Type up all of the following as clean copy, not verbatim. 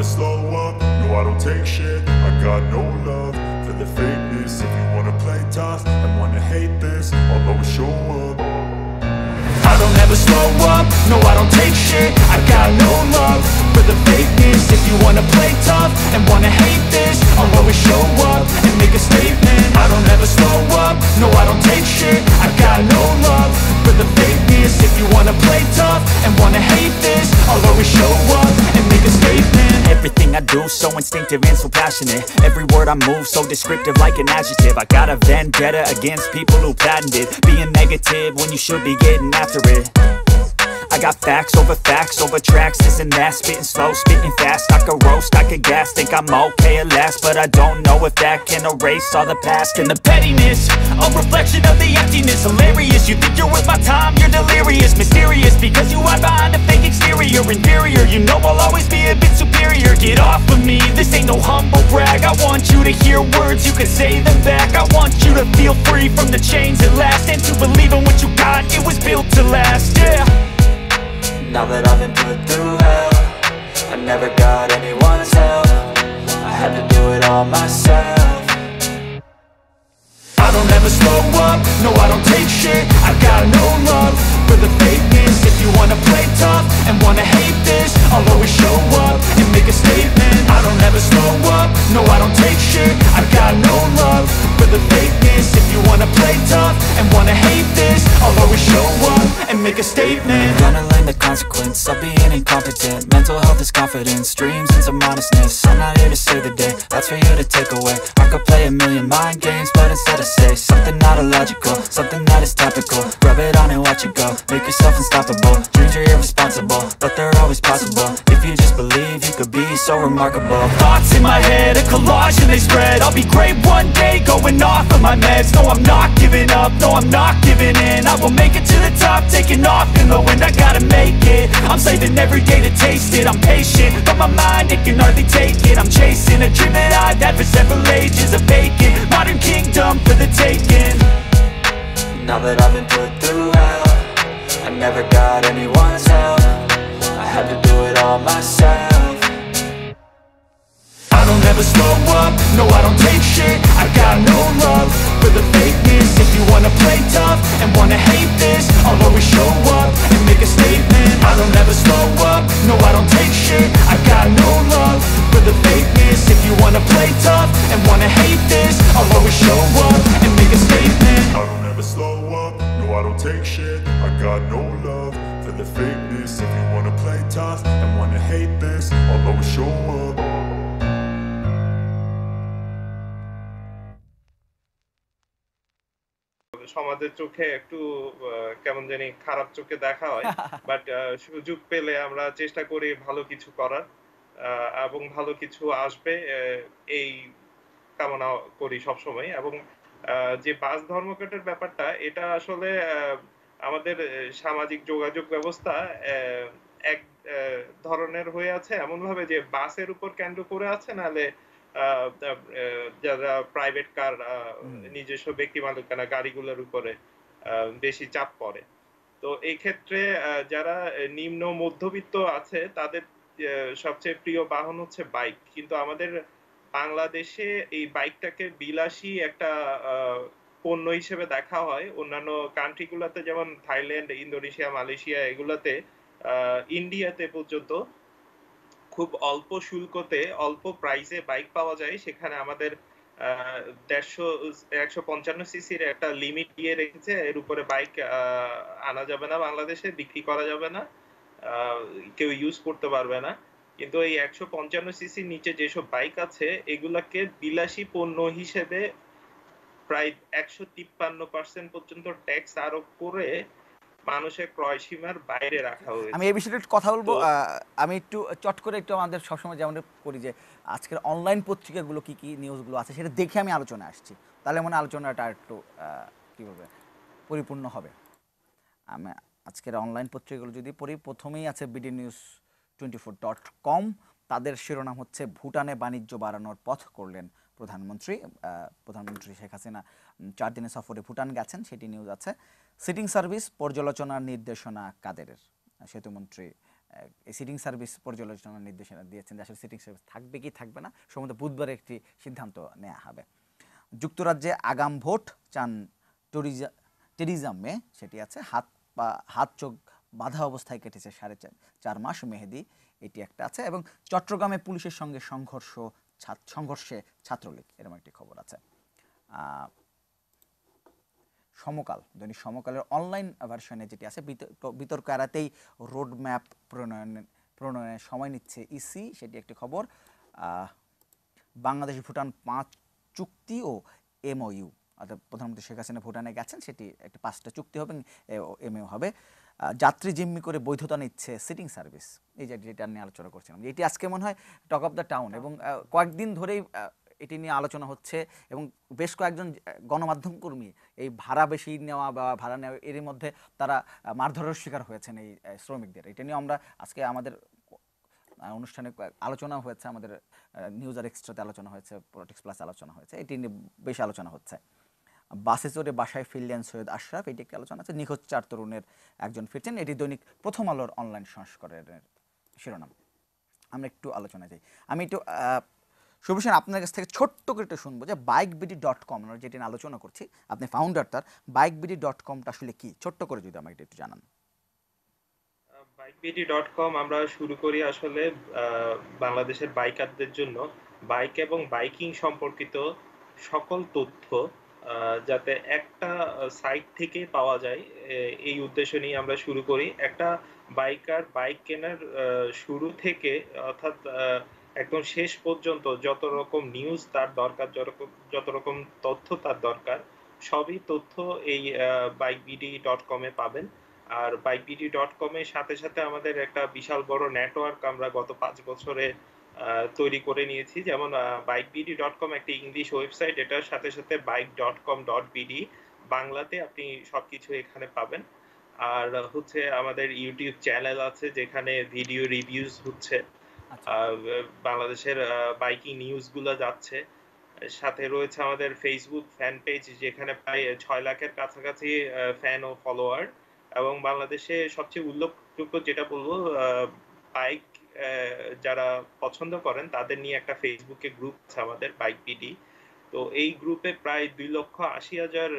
never slow up, no I don't take shit. I got no love for the fakeness. If you wanna play tough and wanna hate this, I'll always show up. I don't ever slow up, no I don't take shit. I got no love for the fakeness. If you wanna play tough and wanna hate this, I'll always show up and make a statement. I don't ever slow up, no I don't take shit. I got no love for the fakeness. If you wanna play tough and wanna hate this, I'll always show up and make a statement. Everything I do so instinctive and so passionate. Every word I move so descriptive like an adjective. I got a vendetta against people who patented being negative when you should be getting after it. I got facts over tracks, this and that. Spitting slow, spitting fast. I could roast, I could gas. Think I'm okay at last, but I don't know if that can erase all the past. And the pettiness, a reflection of the emptiness. Hilarious, you think you're worth my time, you're delirious. Mysterious, because you hide behind a fake exterior. Inferior, you know I'll always be a bit superior. Get off of me, this ain't no humble brag. I want you to hear words, you can say them back. I want you to feel free from the chains at last, and to believe in what you got, it was built to last, yeah. Now that I've been put through hell, I never got anyone's help. I had to do it all myself. I don't ever slow up, no I don't take shit. I got no love for the fakeness. If you wanna play tough and wanna hate this, I'll always show up and make a statement. I don't ever slow up, no I don't take shit. I got no love for the fakeness. If you wanna play tough and wanna hate this, I'll always show up and make a statement. Gonna learn the consequence of being incompetent. Mental health is confidence, dreams and some honestness. I'm not here to save the day, that's for you to take away. I could play a million mind games, but instead I say something not illogical, something that is topical. Rub it on and watch it go, make yourself unstoppable. Dreams are irresponsible, but they're always possible. If you just believe, you could be so remarkable. Thoughts in my head, a collage and they spread. I'll be great one day, going off of my meds. No, I'm not giving up, no, I'm not giving in. I will make it to the top, taking off in the wind. I gotta make it, I'm saving every day to taste it. I'm patient, but my mind, it can hardly take it. I'm chasing a dream that I've had for several ages. A vacant, modern kingdom for the taking. Now that I've been put through hell, I never got anyone's help. I had to do it all myself. I don't ever slow up, no I don't take shit. I got no love for the fakeness. If you wanna play tough and wanna hate this, I'll always show up and make a statement. I don't ever slow up, no I don't take shit. I got no love for the fakeness. If you wanna play tough and wanna hate this, I'll always show up and make a statement. I don't ever slow up, no I don't take shit. I got no love for the fakeness. If you wanna play tough and wanna hate this, I'll always show up. সমাজের চোখে একটু কেমন জানি খারাপ চোখে দেখা হয়, but সুযোগ পেলে আমরা চেষ্টা করি ভালো কিছু করার, এবং ভালো কিছু আসবে এই কামনা করি সবসময়। এবং যে বাস ধর্মঘটের ব্যাপারটা, এটা আসলে আমাদের সামাজিক যোগাযোগ ব্যবস্থা এক ধরনের হয়ে আছে এমন ভাবে যে বাসের উপর কেন্দ্র করে আছে, নাহলে যারা প্রাইভেট কার, নিজস্ব ব্যক্তি মালিকানা গাড়িগুলোর উপরে বেশি চাপ পড়ে। তো এই ক্ষেত্রে যারা নিম্ন মধ্যবিত্ত আছে তাদের সবচেয়ে প্রিয় বাহন হচ্ছে বাইক। কিন্তু আমাদের বাংলাদেশে এই বাইকটাকে বিলাসী একটা পণ্য হিসেবে দেখা হয়। অন্যান্য কান্ট্রিগুলোতে যেমন থাইল্যান্ড, ইন্দোনেশিয়া, মালয়েশিয়া, এগুলাতে, ইন্ডিয়াতে পর্যন্ত খুব অল্প শুল্কতে অল্প প্রাইসে বাইক পাওয়া যায়। সেখানে আমাদের 150 সিসির একটা লিমিট দিয়ে রেখেছে, এর উপরে বাইক আনা যাবে না, বাংলাদেশে বিক্রি করা যাবে না, কেউ ইউজ করতে পারবে না। কিন্তু এই 155 সিসির নিচে যেসব বাইক আছে এগুলাকে বিলাসী পণ্য হিসেবে প্রায় 153% পর্যন্ত ট্যাক্স আরোপ করে মানুষের ক্রয় সীমার বাইরে রাখা হয়েছে। আমি এই বিষয়টা একটু কথা বলবো। আমি একটু চট করে একটু আমাদের সবসময় যেমন করি যে আজকের অনলাইন পত্রিকাগুলো কি কি নিউজগুলো আছে সেটা দেখে আমি আলোচনায় আসছি, তাহলে মনে আলোচনাটা একটু কীভাবে পরিপূর্ণ হবে। আমি আজকের অনলাইন পত্রিকাগুলো যদি পড়ি, প্রথমেই আছে bdnews24.com। তাদের শিরোনাম হচ্ছে ভুটানে বাণিজ্য বাড়ানোর পথ করলেন প্রধানমন্ত্রী। প্রধানমন্ত্রী শেখ হাসিনা 4 দিনের সফরে ভুটান গেছেন, সেটি নিউজ আছে। সিটিং সার্ভিস পর্যালোচনার নির্দেশনা কাদেরের, সেতুমন্ত্রী এই সিটিং সার্ভিস পর্যালোচনার নির্দেশনা দিয়েছেন যে আসলে সিটিং সার্ভিস থাকবে কি থাকবে না, সম্ভবত বুধবারে একটি সিদ্ধান্ত নেওয়া হবে। যুক্তরাজ্যে আগাম ভোট চান টেরিজা মে, সেটি আছে। হাত চোখ বাধা অবস্থায় কেটেছে 4.5 মাস, মেহেদি, এটি একটা আছে। এবং চট্টগ্রামে পুলিশের সঙ্গে সংঘর্ষে ছাত্রলীগ, এরকম একটি খবর আছে। সমকাল, দৈনিক সমকালের অনলাইন ভার্সনে যেটি আছে, বিতর্ক এড়াতেই রোড ম্যাপ প্রণয়নের সময় নিচ্ছে ইসি, সেটি একটি খবর। বাংলাদেশ ভুটান 5 চুক্তি ও এমওইউ, অর্থাৎ প্রধানমন্ত্রী শেখ হাসিনা ভুটানে গেছেন, সেটি একটি 5টা চুক্তি হবে, এমওইউ হবে। যাত্রী জিম্মি করে বৈধতা নিচ্ছে সিটিং সার্ভিস, এই যেটা নিয়ে আলোচনা করছিলাম, এটি আজকে মনে হয় টক অফ দ্য টাউন, এবং কয়েকদিন ধরেই এটি নিয়ে আলোচনা হচ্ছে। এবং বেশ কয়েকজন গণমাধ্যম কর্মী এই ভাড়া বেশি নেওয়া বা ভাড়া নেওয়া এর মধ্যে তারা মারধরের শিকার হয়েছেন এই শ্রমিকদের। এটা নিয়ে আমরা আজকে আমাদের অনুষ্ঠানে আলোচনা হয়েছে, আমাদের নিউজ আর এক্সট্রাতে আলোচনা হয়েছে, পলিটিক্স প্লাস আলোচনা হয়েছে, এটি নিয়ে বেশ আলোচনা হচ্ছে। বাসে চড়ে বাসায় ফিরলেন সৈয়দ আশরাফ, এটি একটি আলোচনা আছে। নিখোঁজ 4 তরুণের একজন ফিরছেন, এটি দৈনিক প্রথম আলোর অনলাইন সংস্করণের শিরোনাম। আমরা একটু আলোচনা যাই। আমি একটু সুবিশান আপনার কাছ থেকে ছোট্ট করে একটু শুনবো যে bikeBD.com, আমরা যেটি নিয়ে আলোচনা করছি, আপনি ফাউন্ডার, তার bikeBD.comটা আসলে কি, ছোট্ট করে যদি আমাকে একটু জানান। bikeBD.com আমরা শুরু করি আসলে বাংলাদেশের বাইকারদের জন্য বাইক এবং বাইকিং সম্পর্কিত সকল তথ্য যাতে একটা সাইট থেকে পাওয়া যায়, এই উদ্দেশ্য নিয়ে আমরা শুরু করি। একটা বাইকার বাইক কেনার শুরু থেকে অর্থাৎ একদম শেষ পর্যন্ত যত রকম নিউজ তার দরকার, যত রকম তথ্য তার দরকার, সবই তথ্য এই bikeBD.com এ পাবেন। আর bikeBD.com এর সাথে সাথে আমাদের একটা বিশাল বড় নেটওয়ার্ক আমরা গত 5 বছরে তৈরি করে নিয়েছি। যেমন bikeBD.com একটি ইংলিশ ওয়েবসাইট, এটার সাথে সাথে bike.com.bd বাংলাতে আপনি সবকিছু এখানে পাবেন। আর হচ্ছে আমাদের ইউটিউব চ্যানেল আছে যেখানে ভিডিও রিভিউজ হচ্ছে, বাংলাদেশের বাইকিং নিউজগুলো যাচ্ছে। সাথে রয়েছে আমাদের ফেসবুক ফ্যান পেজ, যেখানে প্রায় 6 লাখের কাছাকাছি ফ্যান ও ফলোয়ার। এবং বাংলাদেশে সবচেয়ে উল্লেখযোগ্য যেটা বলবো, বাইক যারা পছন্দ করেন তাদের নিয়ে একটা ফেসবুকে গ্রুপ আছে আমাদের bikeBD। তো এই গ্রুপে প্রায় 2,80,000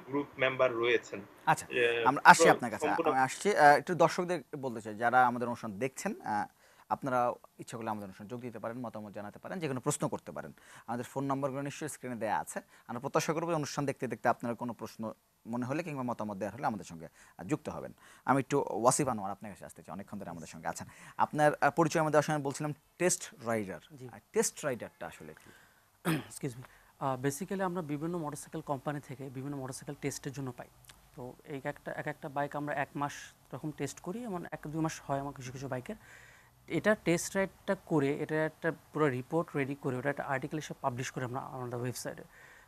গ্রুপ মেম্বার রয়েছেন। আচ্ছা, আমরা আসছি আপনার কাছে, আমি আসছি একটু দর্শকদের বলতে চাই যারা আমাদের অনুষ্ঠান দেখছেন, আপনারা ইচ্ছা করলে আমাদের অনুষ্ঠানে যোগ দিতে পারেন, মতামত জানাতে পারেন, যে কোনো প্রশ্ন করতে পারেন। আমাদের ফোন নম্বরগুলো নিশ্চয়ই স্ক্রিনে দেওয়া আছে। আমরা প্রত্যাশা করব অনুষ্ঠান দেখতে দেখতে আপনার কোনো প্রশ্ন মনে হলে কিংবা মতামত দেওয়ার হলে আমাদের সঙ্গে যুক্ত হবেন। আমি একটু ওয়াসিফ আনোয়ার আপনার কাছে আসতে চাই, অনেকক্ষণ ধরে আমাদের সঙ্গে আছেন। আপনার পরিচয় আমাদের আসলে বলছিলাম টেস্ট রাইডার, টেস্ট রাইডারটা আসলে কি? এক্সকিউজ মি, বেসিক্যালি আমরা বিভিন্ন মোটরসাইকেল কোম্পানি থেকে বিভিন্ন মোটরসাইকেল টেস্টের জন্য পাই। তো এক একটা বাইক আমরা 1 মাস এরকম টেস্ট করি, এমন 1-2 মাস হয় আমার কিছু কিছু বাইকের। এটা টেস্ট রাইডটা করে এটা একটা পুরো রিপোর্ট রেডি করে ওটা একটা আর্টিকেল হিসেবে পাবলিশ করি আমরা আমাদের ওয়েবসাইটে।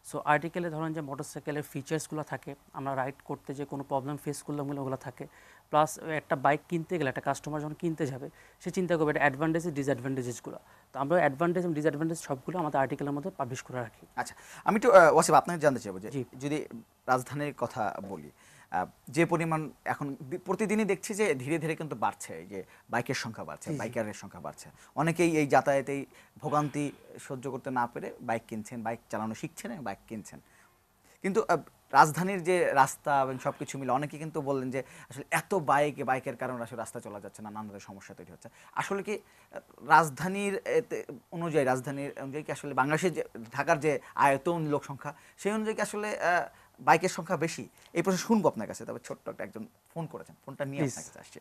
সো আর্টিকেলে ধরেন যে মোটরসাইকেলের ফিচার্সগুলো থাকে, আমরা রাইড করতে যে কোনো প্রবলেম ফেস করলাম ওগুলো থাকে। প্লাস একটা বাইক কিনতে গেলে একটা কাস্টমার যখন কিনতে যাবে সে চিন্তা করবে এটা অ্যাডভান্টেজ ডিসঅ্যাডভান্টেজেসগুলো। তো আমরা অ্যাডভান্টেজ এবং ডিসঅ্যাডভান্টেজ সবগুলো আমাদের আর্টিকেলের মধ্যে পাবলিশ করে রাখি। আচ্ছা, আমি একটু ওয়াসিফ আপনাকে জানতে চাইবো যে যদি রাজধানীর কথা বলি, যে পরিমাণ এখন প্রতিদিনই দেখছি যে ধীরে ধীরে কিন্তু বাড়ছে, যে বাইকের সংখ্যা বাড়ছে, বাইকারের সংখ্যা বাড়ছে। অনেকেই এই যাতায়াতেই ভোগান্তি সহ্য করতে না পেরে বাইক কিনছেন, বাইক চালানো শিখছেন এবং বাইক কিনছেন। কিন্তু রাজধানীর যে রাস্তা এবং সব কিছু মিলে অনেকে কিন্তু বললেন যে আসলে এত বাইকের কারণে আসলে রাস্তা চলা যাচ্ছে না, নানা সমস্যা তৈরি হচ্ছে। আসলে কি রাজধানীর অনুযায়ী কি আসলে বাংলাদেশের যে ঢাকার যে আয়তন লোক সংখ্যা সেই অনুযায়ী কি আসলে বাইকের সংখ্যা বেশি? এই প্রশ্ন শুনবো আপনার কাছে। তবে ছোট্ট একজন ফোন করেছেন, ফোনটা নিয়ে আপনার কাছে আসছে।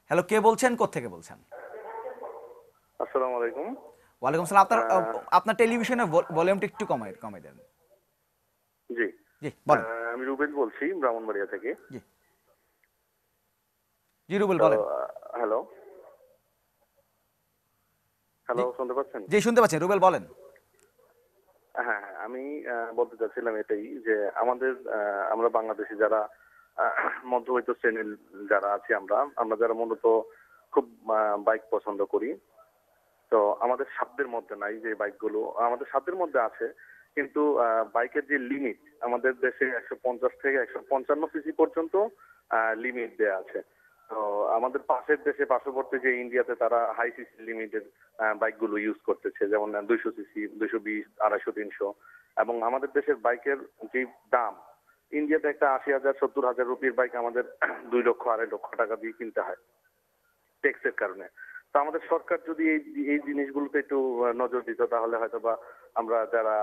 হ্যালো, কে বলছেন, কোত্থেকে বলছেন? আসসালামু আলাইকুম। ওয়ালাইকুম আসসালাম। আপনার টেলিভিশনের ভলিউমটা একটু কমাই দেন। জি জি বলেন। আমি রুবেল বলছি ব্রাহ্মণবাড়িয়া থেকে। জি রুবেল বলেন। হ্যালো শুনতে পাচ্ছেন? জি শুনতে পাচ্ছেন, রুবেল বলেন। হ্যাঁ, আমি বলতে চাচ্ছিলাম এটাই যে আমরা বাংলাদেশি যারা মধ্যবিত্ত শ্রেণীর যারা আছি, আমরা যারা মূলত খুব বাইক পছন্দ করি, তো আমাদের সাধ্যের মধ্যে নাই যে বাইকগুলো আমাদের সাধ্যের মধ্যে আছে, কিন্তু বাইকের যে লিমিট আমাদের দেশে 150 থেকে 155 সিসি পর্যন্ত লিমিট দেয়া আছে। তো আমাদের পাশের দেশে পার্শ্ববর্তী যে ইন্ডিয়াতে তারা হাই সিসি লিমিটেড বাইকগুলো ইউজ করতেছে, যেমন 200 সিসি, 220, 250, 300। এবং আমাদের দেশের বাইকের যে দাম, ইন্ডিয়াতে একটা 80,000 70,000 রুপির বাইক আমাদের 2 লক্ষ 2.5 লক্ষ টাকা দিয়ে কিনতে হয় ট্যাক্সের কারণে। তো আমাদের সরকার যদি এই এই জিনিসগুলোতে একটু নজর দিত, তাহলে হয়তো বা আমরা যারা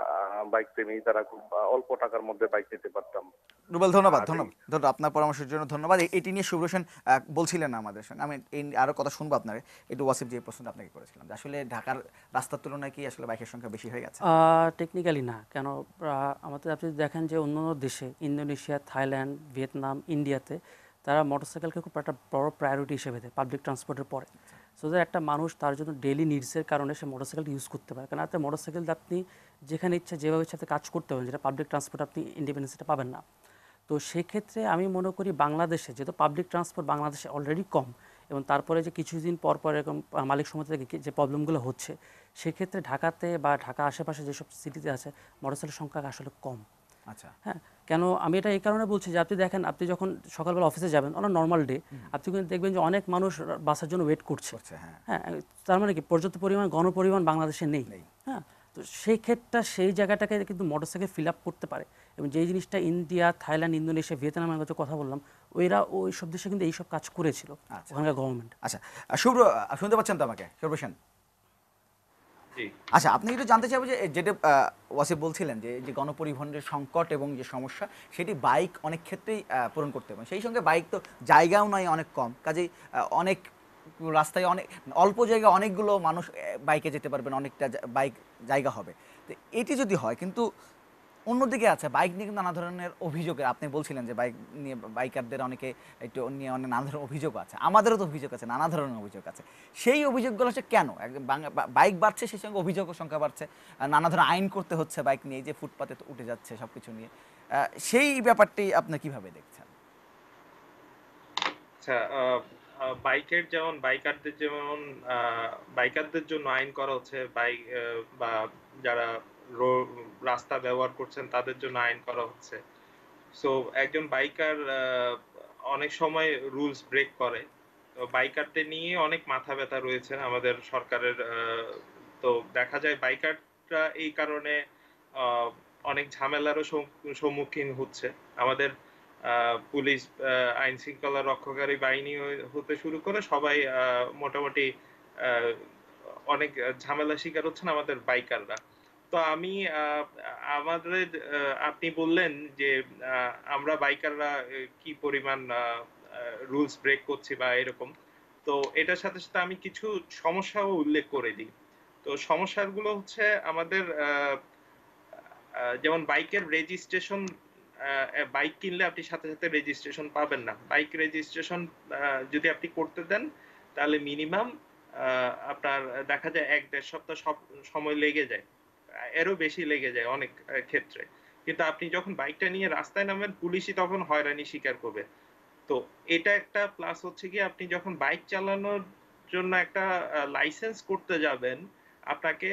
বাইক প্রেমী তারা খুব অল্প টাকার মধ্যে বাইক নিতে পারতাম। রুবেল, ধন্যবাদ আর ধন্যবাদ ধন্যবাদ আপনার পরামর্শের জন্য ধন্যবাদ। এটি নিয়ে শুভ্র সেন বলছিলেন আমাদের সঙ্গে, আমি এই আরও কথা শুনবো আপনার। একটু ওয়াসিফ, যে প্রশ্নটা আপনাকে করেছিলাম যে আসলে ঢাকার রাস্তার তুলনায় কি আসলে বাইকের সংখ্যা বেশি হয়ে গেছে? টেকনিক্যালি না, কেন আমাদের আপনি দেখেন যে অন্যান্য দেশে ইন্দোনেশিয়া, থাইল্যান্ড, ভিয়েতনাম, ইন্ডিয়াতে তারা মোটরসাইকেলকে খুব একটা বড় প্রায়োরিটি হিসেবে দেয় পাবলিক ট্রান্সপোর্টের পরে। সো দ্যাট একটা মানুষ তার জন্য ডেইলি নিডসের কারণে সে মোটরসাইকেল ইউজ করতে পারে, কারণ আপনার মোটরসাইকেল আপনি যেখানে ইচ্ছা যেভাবে ইচ্ছাতে কাজ করতে পারেন, যেটা পাবলিক ট্রান্সপোর্ট আপনি ইন্ডিপেন্ডেন্সটা পাবেন না। তো সেক্ষেত্রে আমি মনে করি বাংলাদেশে যেহেতু পাবলিক ট্রান্সপোর্ট বাংলাদেশে অলরেডি কম, এবং তারপরে যে কিছুদিন পর পর এরকম মালিক সমিতি থেকে যে প্রবলেমগুলো হচ্ছে, সেক্ষেত্রে ঢাকাতে বা ঢাকা আশেপাশে যেসব সিটিতে আছে মোটরসাইকেলের সংখ্যা আসলে কম। আচ্ছা, হ্যাঁ, কেন আমি এটা এই কারণে বলছি যে আপনি দেখেন, আপনি যখন সকালবেলা অফিসে যাবেন অন নর্মাল ডে, আপনি কিন্তু দেখবেন যে অনেক মানুষ বাসের জন্য ওয়েট করছে। হ্যাঁ হ্যাঁ, তার মানে কি পর্যাপ্ত পরিমাণ গণপরিবহন বাংলাদেশে নেই। হ্যাঁ, তো সেই ক্ষেত্রে সেই জায়গাটাকে কিন্তু মোটরসাইকেল ফিল আপ করতে পারে, এবং যেই জিনিসটা ইন্ডিয়া, থাইল্যান্ড, ইন্দোনেশিয়া, ভিয়েতনামের কথা বললাম, ওই সব দেশে কিন্তু এইসব কাজ করেছিল ওখানকার গভর্নমেন্ট। আচ্ছা শুভ্র, শুনতে পাচ্ছেন তো আমাকে? শুভ্র সেন, জি। আচ্ছা, আপনি একটু জানতে চাইবো যে যেটা ওয়াসিফ বলছিলেন যে যে গণপরিবহনের সংকট এবং যে সমস্যা, সেটি বাইক অনেক ক্ষেত্রেই পূরণ করতে পারে। সেই সঙ্গে বাইক তো জায়গাও নয়, অনেক কম, কাজেই অনেক রাস্তায় অনেক অল্প জায়গায় অনেকগুলো মানুষ বাইকে যেতে পারবেন, অনেকটা বাইক জায়গা হবে। তো এটি যদি হয়, কিন্তু অন্যদিকে আছে বাইক নিয়ে কিন্তু নানা ধরনের অভিযোগের, আপনি বলছিলেন যে বাইক নিয়ে বাইকারদের অনেকে একটু নিয়ে অনেক নানা ধরনের অভিযোগ আছে, আমাদেরও তো অভিযোগ আছে, নানা ধরনের অভিযোগ আছে। সেই অভিযোগগুলো হচ্ছে কেন বাইক বাড়ছে, সেই সঙ্গে অভিযোগের সংখ্যা বাড়ছে, নানা ধরনের আইন করতে হচ্ছে বাইক নিয়ে, যে ফুটপাতে উঠে যাচ্ছে সব কিছু নিয়ে, সেই ব্যাপারটি আপনি কিভাবে দেখছেন? আচ্ছা, বাইকের যেমন বাইকারদের জন্য আইন করা হচ্ছে, বাইক বা যারা রাস্তা ব্যবহার করছেন তাদের জন্য আইন করা হচ্ছে। সো একজন বাইকার অনেক সময় রুলস ব্রেক করে। তো বাইকারদের নিয়ে অনেক মাথা ব্যথা রয়েছে আমাদের সরকারের। তো দেখা যায় বাইকাররা এই কারণে আহ, অনেক ঝামেলারও সম্মুখীন হচ্ছে। আমাদের পুলিশ, আইন শৃঙ্খলা রক্ষাকারী বাহিনী হতে শুরু করে সবাই মোটামুটি আহ, অনেক ঝামেলার শিকার হচ্ছেন আমাদের বাইকাররা। তো আমি আমাদের আপনি বললেন যে আমরা বাইকাররা কি পরিমাণ রুলস ব্রেক করছি বা এরকম। তো এটার সাথে সাথে আমি কিছু সমস্যাও উল্লেখ করে দিই। তো সমস্যাগুলো হচ্ছে আমাদের যেমন বাইকের রেজিস্ট্রেশন, বাইক কিনলে আপনি সাথে সাথে রেজিস্ট্রেশন পাবেন না। বাইক রেজিস্ট্রেশন যদি আপনি করতে দেন, তাহলে মিনিমাম আপনার দেখা যায় 1-1.5 সপ্তাহ সময় লেগে যায়, এরও বেশি লেগে যায় অনেক ক্ষেত্রে। কিন্তু আপনি যখন বাইকটা নিয়ে রাস্তায় নামেন, পুলিশই তখন হয়রানি স্বীকার করবে। তো এটা একটা প্লাস হচ্ছে কি, আপনি যখন বাইক চালানোর জন্য একটা লাইসেন্স করতে যাবেন, আপনাকে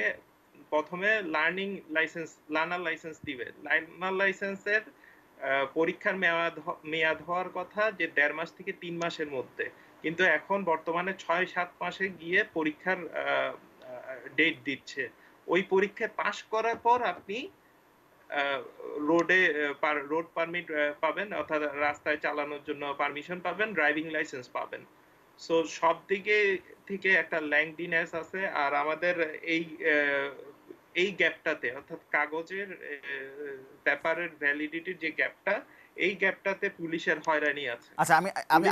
প্রথমে লার্নার লাইসেন্স দিবে। লার্নার লাইসেন্সের পরীক্ষার মেয়াদ হওয়ার কথা যে 1.5 মাস থেকে 3 মাসের মধ্যে, কিন্তু এখন বর্তমানে 6-7 মাসে গিয়ে পরীক্ষার ডেট দিচ্ছে। ওই পরীক্ষায় পাশ করার পর আপনি রোড পারমিট পাবেন, অর্থাৎ রাস্তায় চালানোর জন্য পারমিশন পাবেন, ড্রাইভিং লাইসেন্স পাবেন। সো সব দিকে থেকে একটা ল্যাংডিনেস আছে। আর আমাদের এই এই গ্যাপটাতে, অর্থাৎ কাগজের পেপারের ভ্যালিডিটির যে গ্যাপটা, এই গ্যাপটাতে পুলিশের হয়রানি আছে। আচ্ছা, আমি আমি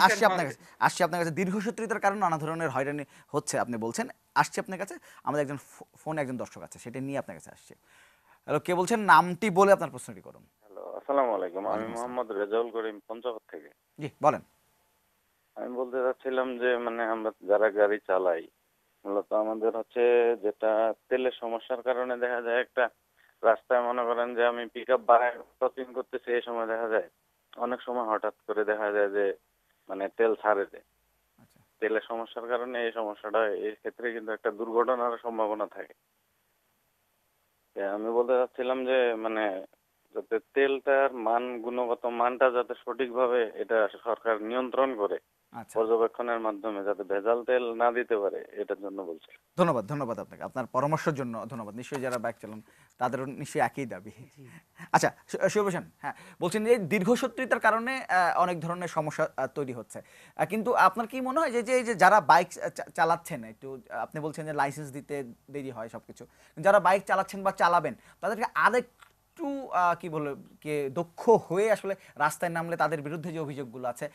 আসছি আপনার কাছে দীর্ঘসূত্রিতার কারণে নানা ধরনের হয়রানি হচ্ছে আপনি বলছেন। আসছি আপনার কাছে, আমাদের একজন ফোনে একজন দর্শক আছে, সেটা নিয়ে আপনার কাছে আসছে। হ্যালো, কে বলছেন? নামটি বলে আপনার প্রশ্নটি করুন। হ্যালো, আসসালামু আলাইকুম। আমি মোহাম্মদ রেজাউল করিম, পঞ্চগড় থেকে। জি বলেন। আমি বলতে চাচ্ছিলাম যে আমরা যারা গাড়ি চালাই, মূলত আমাদের যেটা তেলের সমস্যার কারণে দেখা যায় একটা রাস্তায় মনে করেন যে আমি পিক আপ বাড়ায় ক্রসিং করতেছি, এই সময় দেখা যায় অনেক সময় হঠাৎ করে দেখা যায় যে তেল ছাড়ে দেয়। তেলের সমস্যার কারণে এই সমস্যাটা, এই ক্ষেত্রে কিন্তু একটা দুর্ঘটনার সম্ভাবনা থাকে। আমি বলতে চাচ্ছিলাম যে যাতে তেলটার গুণগত মানটা যাতে সঠিকভাবে এটা সরকার নিয়ন্ত্রণ করে, আচ্ছা, পর্যবেক্ষণের মাধ্যমে যাতে ভেজাল তেল না দিতে পারে এটার জন্য বলছি। ধন্যবাদ ধন্যবাদ আপনাকে, আপনার পরামর্শের জন্য ধন্যবাদ। নিশ্চয়ই যারা বাইক চালান তাদেরও নিশ্চয়ই একই দাবি। আচ্ছা, শিবভূষণ, হ্যাঁ, বলছেন যে দীর্ঘসূত্রিতার কারণে অনেক ধরনের সমস্যা তৈরি হচ্ছে, কিন্তু আপনার কি মনে হয় যে যে এই যে যারা বাইক চালাচ্ছেন, একটু আপনি বলছেন যে লাইসেন্স দিতে দেরি হয় সব কিছু, যারা বাইক চালাচ্ছেন বা চালাবেন তাদেরকে আরেকটু কি বলে কে দক্ষ হয়ে আসলে রাস্তায় নামলে তাদের বিরুদ্ধে যে অভিযোগগুলো আছে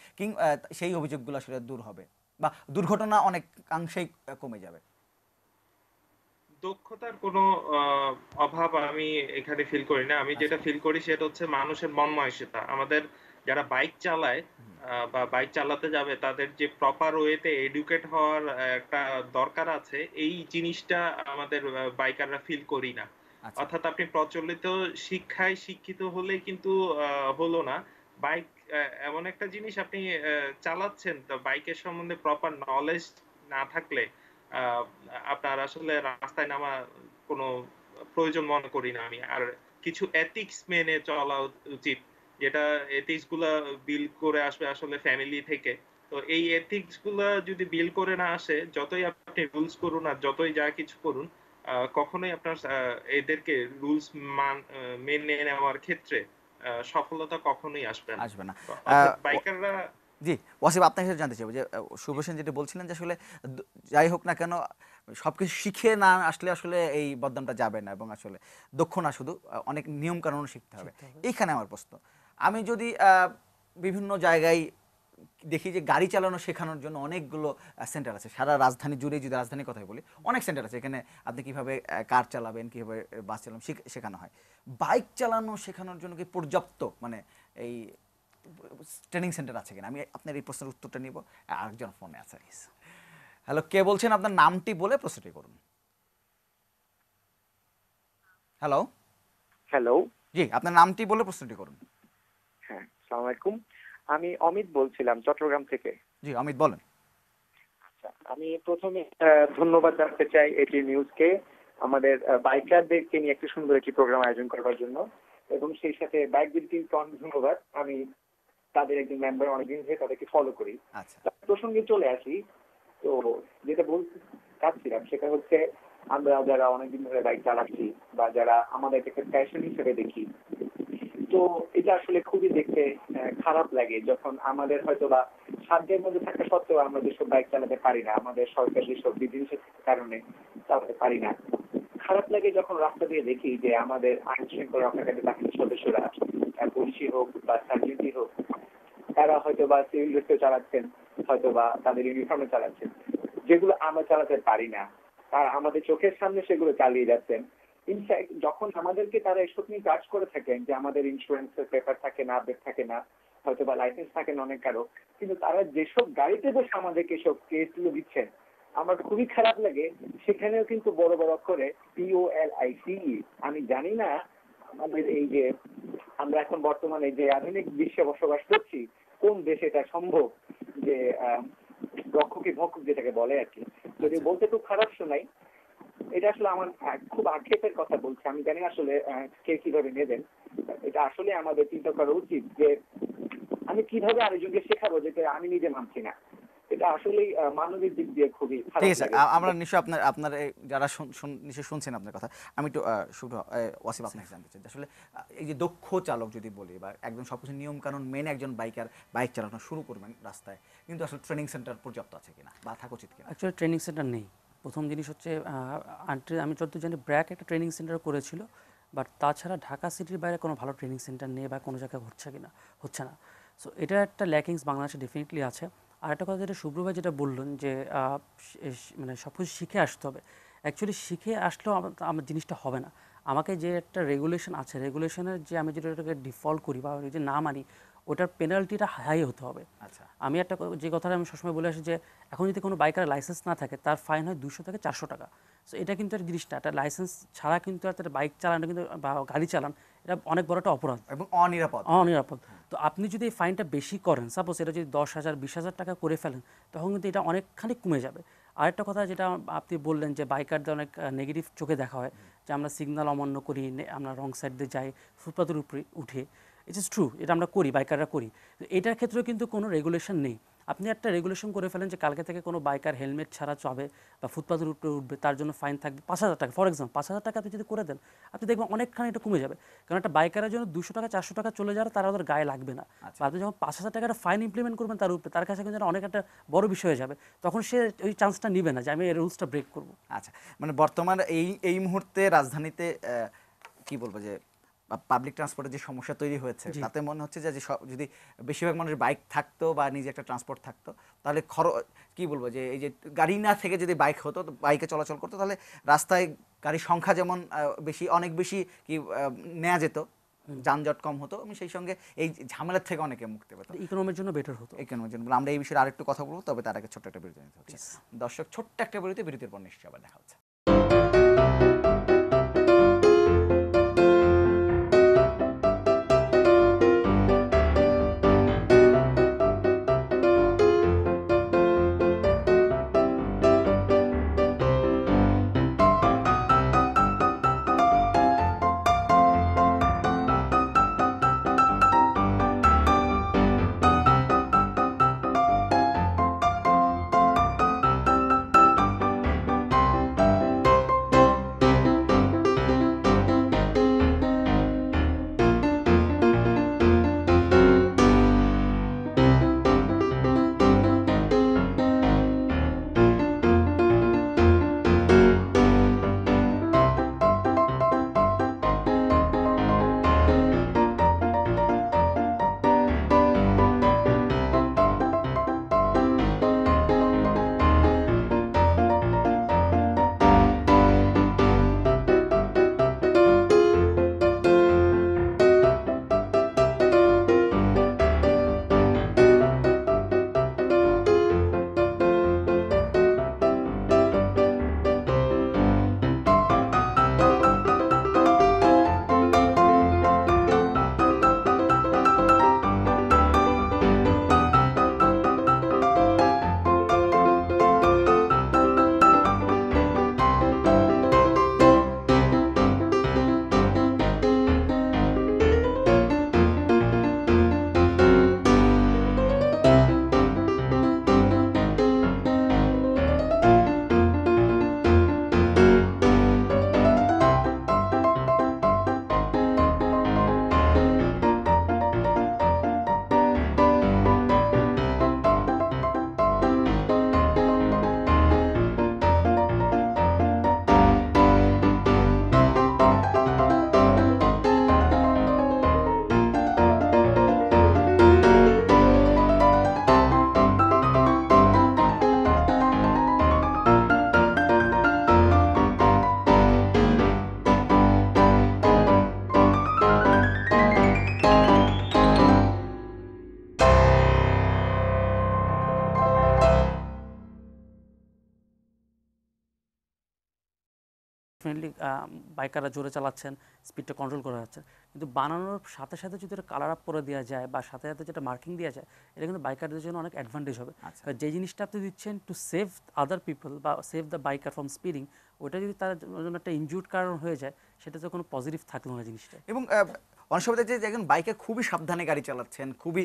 সেই অভিযোগগুলো আসলে দূর হবে বা দুর্ঘটনা অনেকাংশেই কমে যাবে? দক্ষতার কোনো অভাব আমি এখানে ফিল করি না। আমি যেটা আচ্ছা। ফিল করি সেটা হচ্ছে মানুষের মন মানসিকতা। আমাদের যারা বাইক চালায় বা বাইক চালাতে যাবে তাদের যে প্রপার ওয়েতে এডুকেট হওয়ার একটা দরকার আছে, এই জিনিসটা আমাদের বাইকাররা ফিল করি না। আচ্ছা। অর্থাৎ আপনি প্রচলিত শিক্ষায় শিক্ষিত হলেই কিন্তু হলো না। বাইক এমন একটা জিনিস, আপনি চালাচ্ছেন, তো বাইকের সম্বন্ধে প্রপার নলেজ না থাকলে আহ, আপনার আসলে রাস্তায় নামা কোনো প্রয়োজন মনে করি না আমি। আর কিছু এথিক্স মেনে চলা উচিত, যেটা এথিক্স গুলা বিল করে আসবে আসলে ফ্যামিলি থেকে। তো এই এথিক্স গুলা যদি বিল করে না আসে, যতই আপনি রুলস করুন আর যতই যা কিছু করুন, কখনোই আপনার এদেরকে রুলস মেনে নেওয়ার ক্ষেত্রে সফলতা কখনোই আসবে না। আসবে না। অর্থাৎ বাইকাররা জি, ওয়াসিফ, আপনার কাছে জানতে চাইবো যে শুভসেন যেটা বলছিলেন যে আসলে যাই হোক না কেন সবকিছু শিখে না আসলে আসলে এই বদনামটা যাবে না, এবং আসলে দক্ষ না শুধু অনেক নিয়ম কানুন শিখতে হবে। এইখানে আমার প্রশ্ন, আমি যদি বিভিন্ন জায়গায় দেখি যে গাড়ি চালানো শেখানোর জন্য অনেকগুলো সেন্টার আছে, সারা রাজধানী জুড়ে, যদি রাজধানীর কথাই বলি, অনেক সেন্টার আছে। এখানে আপনি কিভাবে কার চালাবেন, কিভাবে বাস চালাবেন শেখানো হয়। বাইক চালানো শেখানোর জন্য কি পর্যাপ্ত মানে এই ট্রেনিং সেন্টার আছে কিনা? আমি আপনার এই প্রশ্নের উত্তরটা নিব। আরেকজন ফোনে আছে। হ্যালো, কে বলছেন? আপনার নামটি বলে প্রশ্নটি করুন। হ্যালো। হ্যালো। জি, আপনার নামটি বলে প্রশ্নটি করুন। হ্যাঁ, আসসালামু আলাইকুম। আমি অমিত বলছিলাম চট্টগ্রাম থেকে। জি, অমিত বলেন। আচ্ছা, আমি প্রথমে ধন্যবাদ জানাতে চাই এটি নিউজকে আমাদের বাইকারদেরকে নিয়ে একটি সুন্দর একটি প্রোগ্রাম আয়োজন করার জন্য, এবং সেই সাথে বাইক বিলটিকে অনেক ধন্যবাদ। আমি তাদের একজন মেম্বার, অনেকদিন ধরে তাদেরকে ফলো করি। আচ্ছা। প্রসঙ্গে চলে আসি, তো যেটা বলতে চাচ্ছিলাম সেটা হচ্ছে আমরা যারা অনেকদিন ধরে বাইক চালাচ্ছি বা যারা আমাদের একটা প্যাশন হিসেবে দেখি, তো এটা আসলে খুবই দেখতে খারাপ লাগে যখন আমাদের হয়তো বা সাধ্যের মধ্যে থাকা সত্ত্বেও আমরা যেসব বাইক চালাতে পারি না, আমাদের সরকার যেসব বিধিনিষেধের কারণে চালাতে পারি না। খারাপ লাগে যখন রাস্তা দিয়ে দেখি যে আমাদের আইন শৃঙ্খলা রক্ষাকারী বাহিনীর সদস্যরা, পুলিশই হোক বা সার্জেন্টই হোক, তারা হয়তো বা সিভিল ড্রেসে চালাচ্ছেন, হয়তো বা তাদের ইউনিফর্মে চালাচ্ছেন, যেগুলো আমরা চালাতে পারি না। তারা আমাদের চোখের সামনে সেগুলো চালিয়ে যাচ্ছেন। ইনফ্যাক্ট যখন আমাদেরকে তারা এসব নিয়ে কাজ করে থাকেন যে আমাদের ইন্স্যুরেন্সের পেপার থাকে না, আপডেট থাকে না, হয়তো বা লাইসেন্স থাকে না অনেক কারো, কিন্তু তারা যেসব গাড়িতে বসে আমাদেরকে সব কেসগুলো দিচ্ছেন, আমার খুবই খারাপ লাগে। সেখানেও কিন্তু বড় বড় করে POLICE। আমি জানি না আমাদের এই যে আমরা এখন বর্তমানে যে আধুনিক বিশ্বে বসবাস করছি, কোন দেশে এটা সম্ভব যে রক্ষকই ভক্ষক যেটাকে বলে আর কি। যদি বলতে খুব খারাপ শোনাই, এটা আসলে আমার খুব আক্ষেপের কথা বলছে। আমি জানি আসলে কে কিভাবে নেবেন। এটা আসলে আমাদের চিন্তা করা উচিত যে আমি কিভাবে আরেকজনকে শেখাবো যেটা আমি নিজে মানছি না। এটা আসলেই মানবিক দিক দিয়ে খুবই ঠিক খারাপ আছে, লাগে। আমরা নিশ্চয়ই আপনার যারা নিশ্চয়ই শুনছেন আপনার কথা, আমি একটু শুভ ওয়াসিফ আপনাকে জানতে চাই আসলে এই যে দক্ষ চালক যদি বলি বা একদম সবকিছু নিয়ম কানুন মেনে একজন বাইক চালানো শুরু করবেন রাস্তায়, কিন্তু আসলে ট্রেনিং সেন্টার পর্যাপ্ত আছে কিনা বা থাকা উচিত কিনা? অ্যাকচুয়ালি ট্রেনিং সেন্টার নেই। প্রথম জিনিস হচ্ছে আমি যতদূর জানি ব্র্যাক একটা ট্রেনিং সেন্টার করেছিল, বাট তাছাড়া ঢাকা সিটির বাইরে কোনো ভালো ট্রেনিং সেন্টার নেই বা কোনো জায়গায় হচ্ছে না। সো এটা একটা ল্যাকিংস বাংলাদেশে ডেফিনেটলি আছে। আর একটা কথা যেটা শুভ্র ভাই যেটা বললেন যে মানে সব কিছু শিখে আসতে হবে, অ্যাকচুয়ালি শিখে আসলেও আমার জিনিসটা হবে না। আমাকে যে একটা রেগুলেশন আছে, রেগুলেশনের যে আমি যেটা ওটাকে ডিফল্ট করি বা যে না মানি, ওটার পেনাল্টিটা হাই হতে হবে। আচ্ছা। আমি একটা যে কথাটা আমি সবসময় বলে আসি যে এখন যদি কোনো বাইকার লাইসেন্স না থাকে তার ফাইন হয় 200 থেকে 400 টাকা। সো এটা কিন্তু একটা জিনিস না, একটা লাইসেন্স ছাড়া কিন্তু একটা বাইক চালানো কিন্তু বা গাড়ি চালান এটা অনেক বড় একটা অপরাধ এবং অনিরাপদ। তো আপনি যদি এই ফাইনটা বেশি করেন, সাপোজ এটা যদি 10,000 20,000 টাকা করে ফেলেন, তখন কিন্তু এটা অনেকখানি কমে যাবে। আরেকটা কথা যেটা আপনি বললেন যে বাইকারদের অনেক নেগেটিভ চোখে দেখা হয় যে আমরা সিগন্যাল অমান্য করি, আমরা রং সাইড দিয়ে যাই, ফুটপাথের উপরে উঠে। ইট ইজ ট্রু, এটা আমরা করি, বাইকাররা করি। তো এটার ক্ষেত্রেও কিন্তু কোনো রেগুলেশন নেই। আপনি একটা রেগুলেশন করে ফেলেন যে কালকে থেকে কোনো বাইকার হেলমেট ছাড়া চবে বা ফুটপাথের উপরে উঠবে, তার জন্য ফাইন থাকবে 5,000 টাকা, ফর এক্সাম্পল 5,000 টাকা আপনি যদি করে দেন, আপনি দেখবেন অনেকখানি এটা কমে যাবে। কারণ একটা বাইকারের জন্য 200 টাকা 400 টাকা চলে যাওয়ার তার ওদের গায়ে লাগবে না। বা আপনি যখন 5,000 টাকার ফাইন ইমপ্লিমেন্ট করবেন তার উপরে, তার কাছে কিন্তু অনেক একটা বড় বিষয় হয়ে যাবে, তখন সে ওই চান্সটা নিবে না যে আমি এই রুলসটা ব্রেক করবো। আচ্ছা, মানে বর্তমান এই মুহূর্তে রাজধানীতে কি বলবো যে পাবলিক ট্রান্সপোর্টের যে সমস্যা তৈরি হয়েছে, তাতে মনে হচ্ছে যে যদি বেশিরভাগ মানুষের বাইক থাকতো বা নিজে একটা ট্রান্সপোর্ট থাকতো, তাহলে কি বলবো যে এই যে গাড়ি না থেকে যদি বাইক হতো, বাইকে চলাচল করতো, তাহলে রাস্তায় গাড়ির সংখ্যা যেমন অনেক বেশি কি নেওয়া যেত, যানজট কম হতো, এবং সেই সঙ্গে এই ঝামেলার থেকে অনেকে মুক্তি পেত, ইকোনমির জন্য বেটার হতো। ইকোনমির জন্য। আমরা এই বিষয়ে আরেকটু কথা বলবো, তবে তার আগে ছোট্ট একটা বিরতি নিতে হচ্ছে। দর্শক, ছোট্ট একটা বিরতির পর নিশ্চয়ই আবার দেখা হচ্ছে। ডেফিনেটলি বাইকাররা জোরে চালাচ্ছেন, স্পিডটা কন্ট্রোল করা যাচ্ছে, কিন্তু বানানোর সাথে সাথে যদি এটা কালার আপ করে দেওয়া যায় বা সাথে সাথে যেটা মার্কিং দেওয়া যায়, এটা কিন্তু বাইকারদের জন্য অনেক অ্যাডভান্টেজ হবে। যে জিনিসটা আপনি দিচ্ছেন টু সেভ আদার পিপল বা save the biker from speeding, ওটা যদি তার জন্য একটা ইনজুর্ড কারণ হয়ে যায়, সেটা তো কোনো পজিটিভ থাকলো না জিনিসটা। এবং অনেক সময় দেখছি যে একজন বাইকে খুবই সাবধানে গাড়ি চালাচ্ছেন, খুবই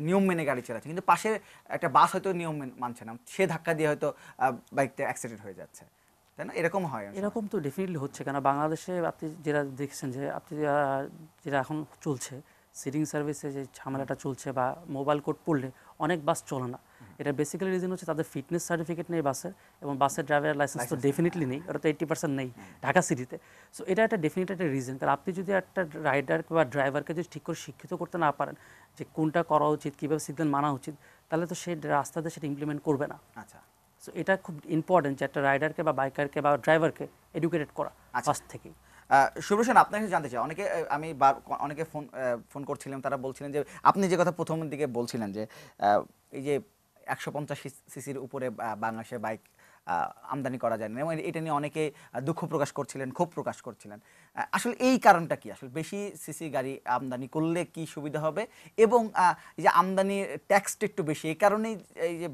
নিয়ম মেনে গাড়ি চালাচ্ছেন, কিন্তু পাশে একটা বাস হয়তো নিয়ম মানছে না, সে ধাক্কা দিয়ে হয়তো বাইকটা অ্যাক্সিডেন্ট হয়ে যাচ্ছে, তাই না? এরকম হয়? এরকম তো ডেফিনেটলি হচ্ছে, কেন বাংলাদেশে আপনি যেটা দেখছেন যে আপনি যেটা এখন চলছে সিটিং সার্ভিসে যে ঝামেলাটা চলছে, বা মোবাইল কোড পড়লে অনেক বাস চলে না, এটা বেসিক্যালি রিজন হচ্ছে তাদের ফিটনেস সার্টিফিকেট নেই বাসের, এবং বাসের ড্রাইভারের লাইসেন্স তো ডেফিনেটলি নেই, ওটা তো 80% নেই ঢাকা সিটিতে। সো এটা একটা ডেফিনেট একটা রিজন। কারণ আপনি যদি একটা রাইডার বা ড্রাইভারকে যদি ঠিক করে শিক্ষিত করতে না পারেন যে কোনটা করা উচিত, কীভাবে সিগন্যাল মানা উচিত, তাহলে তো সে রাস্তাতে সেটা ইমপ্লিমেন্ট করবে না। আচ্ছা, সো এটা খুব ইম্পর্টেন্ট যে একটা রাইডারকে বা বাইকারকে বা ড্রাইভারকে এডুকেটেড করা ফার্স্ট থেকেই। সুব্রসেন, আপনাকে জানতে চাই, অনেকে ফোন করছিলেন, তারা বলছিলেন যে আপনি যে কথা প্রথম দিকে বলছিলেন যে এই যে 150 সিসির উপরে বাংলাদেশে বাইক আমদানি করা যায় না, এবং এটা নিয়ে অনেকে দুঃখ প্রকাশ করছিলেন, ক্ষোভ প্রকাশ করছিলেন। আসলে এই কারণটা কি? আসলে বেশি সিসি গাড়ি আমদানি করলে কি সুবিধা হবে, এবং এই যে আমদানি ট্যাক্সটা একটু বেশি, এই কারণেই এই যে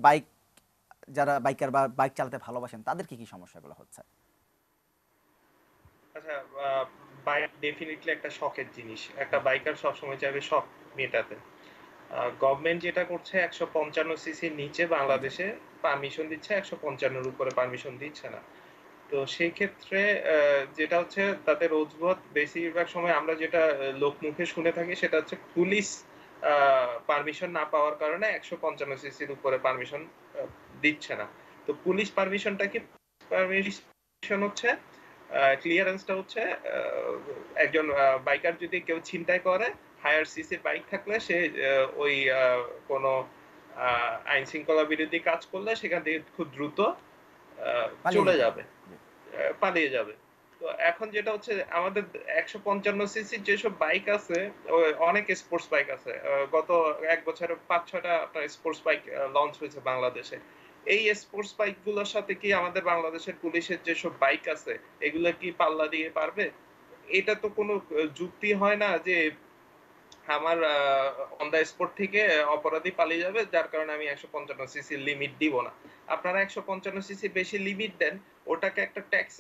যারা বাইকার বা বাইক চালাতে ভালোবাসেন তাদের কি সমস্যাগুলো হচ্ছে? আচ্ছা, বাইক ডেফিনেটলি একটা শখের জিনিস, একটা বাইকার সবসময় চাইবে শখ মেটাতে। গভর্নমেন্ট যেটা করছে 155 সিসির নিচে বাংলাদেশে পারমিশন দিচ্ছে, 155-এর উপরে পারমিশন দিচ্ছে না। তো সেই ক্ষেত্রে যেটা হচ্ছে তাদের অজুহাত বেশিরভাগ সময় আমরা যেটা লোকমুখে শুনে থাকি সেটা হচ্ছে পুলিশ পারমিশন না পাওয়ার কারণে 155 সিসির উপরে পারমিশন দিচ্ছে না। তো পুলিশ পারমিশনটা কি? পারমিশন হচ্ছে ক্লিয়ারেন্সটা হচ্ছে একজন বাইকার যদি কেউ ছিনতাই করে, হায়ার সিসির বাইক থাকলে সে ওই কোনো আইন শৃঙ্খলা বিরোধী কাজ করলে সেখান থেকে খুব দ্রুত চলে যাবে, পালিয়ে যাবে। তো এখন যেটা হচ্ছে আমাদের 155 সিসির যেসব বাইক আছে, অনেক স্পোর্টস বাইক আছে, গত এক বছরে 5-6টা আপনার স্পোর্টস বাইক লঞ্চ হয়েছে বাংলাদেশে। এই স্পোর্টস বাইক গুলোর সাথে কি আমাদের বাংলাদেশের পুলিশের যেসব বাইক আছে এগুলো কি পাল্লা দিয়ে পারবে? এটা তো কোনো যুক্তি হয় না যে আমার অন দ্য স্পট থেকে অপরাধী পালিয়ে যাবে, যার কারণে আমি 155 সিসি লিমিট দিব না। আপনারা 155 সিসি বেশি লিমিট দেন, ওটাকে একটা ট্যাক্স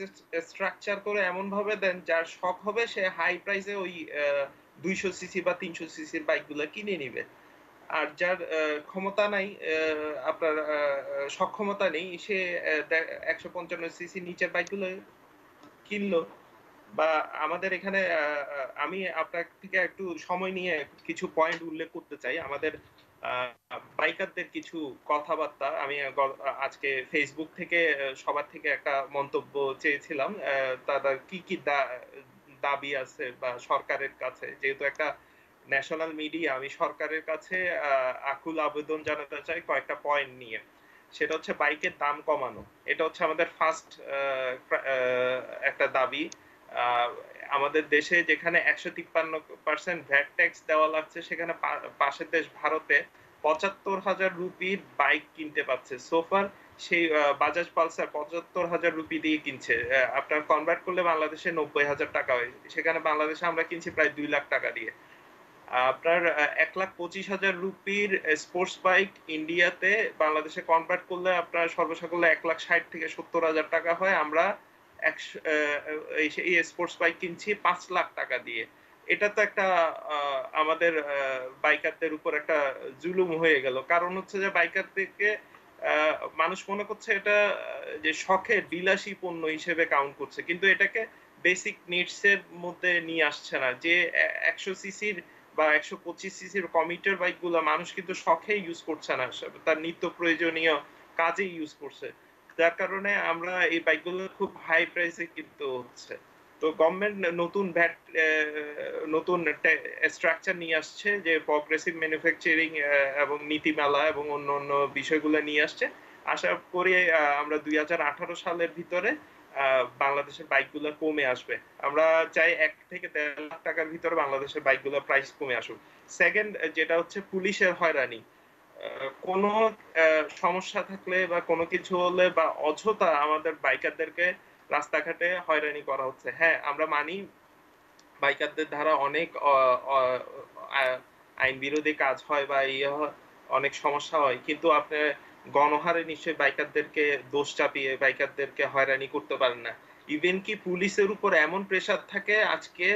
স্ট্রাকচার করে এমন ভাবে দেন যার শখ হবে সে হাই প্রাইসে ওই 200 সিসি বা 300 সিসির বাইকগুলো কিনে নিবে। আর যার ক্ষমতা নাই, আপনার সক্ষমতা নেই, সে 155 সিসি নিচের বাইকগুলো কিনলো। বা আমাদের এখানে আমি আপনার থেকে একটু সময় নিয়ে কিছু পয়েন্ট উল্লেখ করতে চাই। আমাদের বাইকারদের কিছু কথাবার্তা আমি আজকে ফেসবুক থেকে সবার থেকে একটা মন্তব্য চেয়েছিলাম, তাদের কি কি দাবি আছে বা সরকারের কাছে, যেহেতু একটা ন্যাশনাল মিডিয়া, আমি সরকারের কাছে আকুল আবেদন জানাতে চাই কয়েকটা পয়েন্ট নিয়ে। সেটা হচ্ছে বাইকের দাম কমানো, এটা হচ্ছে আমাদের ফার্স্ট একটা দাবি। আমাদের দেশে যেখানে 153% ভ্যাট ট্যাক্স দেওয়া লাগছে, সেখানে পাশের দেশ ভারতে 75,000 রুপির বাইক কিনতে পাচ্ছে। সোফার সেই বাজাজ পালসার 75,000 রুপি দিয়ে কিনছে, আপনার কনভার্ট করলে বাংলাদেশে 90,000 টাকা হয়, সেখানে বাংলাদেশে আমরা কিনছি প্রায় 2 লাখ টাকা দিয়ে। আপনার 1,25,000 রুপির স্পোর্টস বাইক ইন্ডিয়াতে বাংলাদেশে কনভার্ট করলে আপনার সর্বসাকুল্য 1,60,000 থেকে 70,000 টাকা হয়। আমরা এই স্পোর্টস বাইক কিনছি 5 লাখ টাকা দিয়ে। এটা তো একটা আমাদের বাইকারদের উপর একটা জুলুম হয়ে গেল। কারণ হচ্ছে যে বাইকারদেরকে মানুষ মনে করছে এটা যে শখের বিলাসী পণ্য হিসেবে কাউন্ট করছে, কিন্তু এটাকে বেসিক নিডস এর মধ্যে নিয়ে আসছে না। যে 100 সিসির বা 125 সিসির কমিউটার বাইক গুলো মানুষ কিন্তু শখে ইউজ করছে না, তার নিত্য প্রয়োজনীয় কাজে ইউজ করছে, যার কারণে আমরা এই বাইকগুলো খুব হাই প্রাইসে কিনতে হচ্ছে। তো গভর্নমেন্ট নতুন ভ্যাট নতুন স্ট্রাকচার নিয়ে আসছে, যে প্রগ্রেসিভ ম্যানুফ্যাকচারিং এবং নীতিমালা এবং অন্য বিষয়গুলো নিয়ে আসছে। আশা করি আমরা 2018 সালের ভিতরে বাংলাদেশের বাইকগুলো কমে আসবে। আমরা চাই 1 থেকে 1.5 লাখ টাকার ভিতরে বাংলাদেশের বাইকগুলোর প্রাইস কমে আসুক। সেকেন্ড যেটা হচ্ছে পুলিশের হয়রানি, কোনো সমস্যা থাকলে বা কোনো কিছু হলে বা অযথা আমাদের বাইকারদেরকে রাস্তাঘাটে হয়রানি করা হচ্ছে। হ্যাঁ, আমরা মানি বাইকারদের দ্বারা অনেক আইন বিরোধী কাজ হয় বা অনেক সমস্যা হয়, কিন্তু আপনি গণহারে নিশ্চয়ই বাইকারদেরকে দোষ চাপিয়ে বাইকারদেরকে হয়রানি করতে পারেন না। ইভেন কি পুলিশের উপর এমন প্রেসার থাকে আজকে